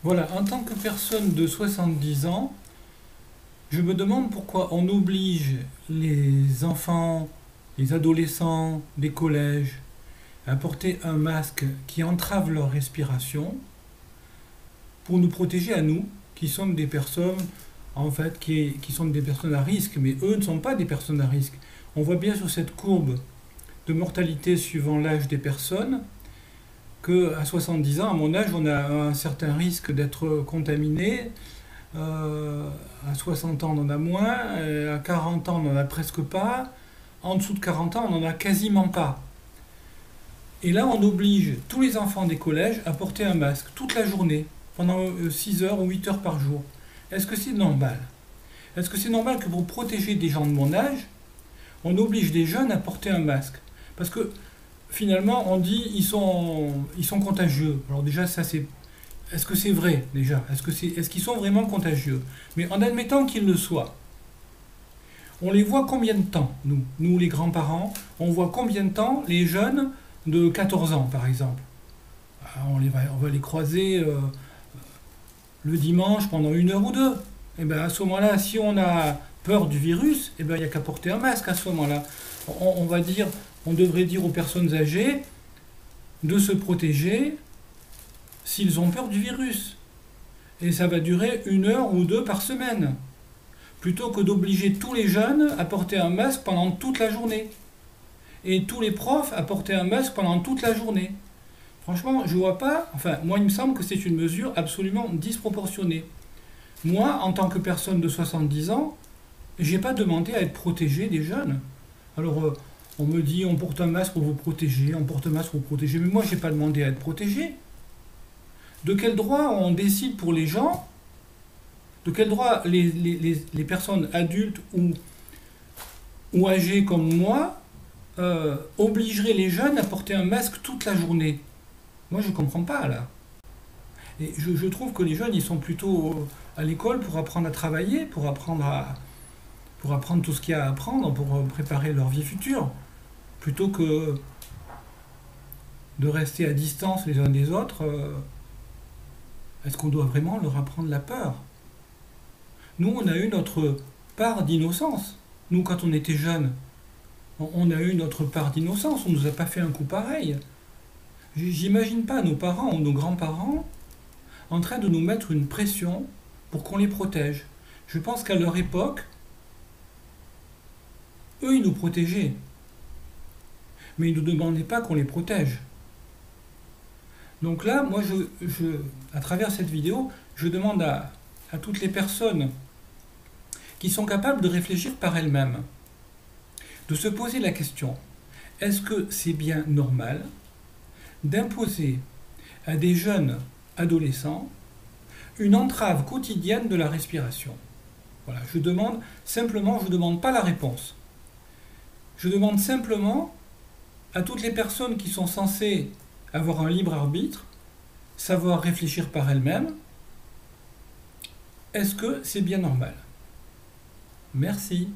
Voilà, en tant que personne de 70 ans, je me demande pourquoi on oblige les enfants, les adolescents des collèges à porter un masque qui entrave leur respiration pour nous protéger à nous, qui sommes des personnes, en fait, qui sont des personnes à risque, mais eux ne sont pas des personnes à risque. On voit bien sur cette courbe de mortalité suivant l'âge des personnes qu'à 70 ans, à mon âge, on a un certain risque d'être contaminé. À 60 ans, on en a moins. À 40 ans, on n'en a presque pas. En dessous de 40 ans, on n'en a quasiment pas. Et là, on oblige tous les enfants des collèges à porter un masque toute la journée, pendant 6 heures ou 8 heures par jour. Est-ce que c'est normal? Est-ce que c'est normal que pour protéger des gens de mon âge, on oblige des jeunes à porter un masque? Parce que finalement, on dit ils sont contagieux. Alors déjà, ça c'est... Est-ce que c'est vrai déjà? Est-ce qu'ils sont vraiment contagieux? Mais en admettant qu'ils le soient, on les voit combien de temps, nous les grands-parents, on voit combien de temps les jeunes de 14 ans par exemple? On va les croiser le dimanche pendant 1 heure ou deux. Et bien à ce moment-là, si on a peur du virus, et ben il n'y a qu'à porter un masque à ce moment-là. On devrait dire aux personnes âgées de se protéger s'ils ont peur du virus. Et ça va durer 1 heure ou deux par semaine. Plutôt que d'obliger tous les jeunes à porter un masque pendant toute la journée. Et tous les profs à porter un masque pendant toute la journée. Franchement, je vois pas... Enfin, moi, il me semble que c'est une mesure absolument disproportionnée. Moi, en tant que personne de 70 ans, j'ai pas demandé à être protégé des jeunes. Alors, on me dit, on porte un masque pour vous protéger, on porte un masque pour vous protéger. Mais moi, j'ai pas demandé à être protégé. De quel droit on décide pour les gens? De quel droit les personnes adultes ou âgées comme moi obligeraient les jeunes à porter un masque toute la journée? Moi, je ne comprends pas, là. Et je trouve que les jeunes, ils sont plutôt à l'école pour apprendre à travailler, pour apprendre tout ce qu'il y a à apprendre, pour préparer leur vie future, plutôt que de rester à distance les uns des autres. Est-ce qu'on doit vraiment leur apprendre la peur? Nous, on a eu notre part d'innocence. Nous, quand on était jeunes, on a eu notre part d'innocence. On ne nous a pas fait un coup pareil. J'imagine pas nos parents ou nos grands-parents en train de nous mettre une pression pour qu'on les protège. Je pense qu'à leur époque, eux, ils nous protégeaient. Mais ils ne nous demandaient pas qu'on les protège. Donc là, moi, à travers cette vidéo, je demande à toutes les personnes qui sont capables de réfléchir par elles-mêmes, de se poser la question, est-ce que c'est bien normal d'imposer à des jeunes adolescents une entrave quotidienne de la respiration? Voilà, je demande simplement, je ne demande pas la réponse. Je demande simplement à toutes les personnes qui sont censées avoir un libre arbitre, savoir réfléchir par elles-mêmes, est-ce que c'est bien normal? Merci.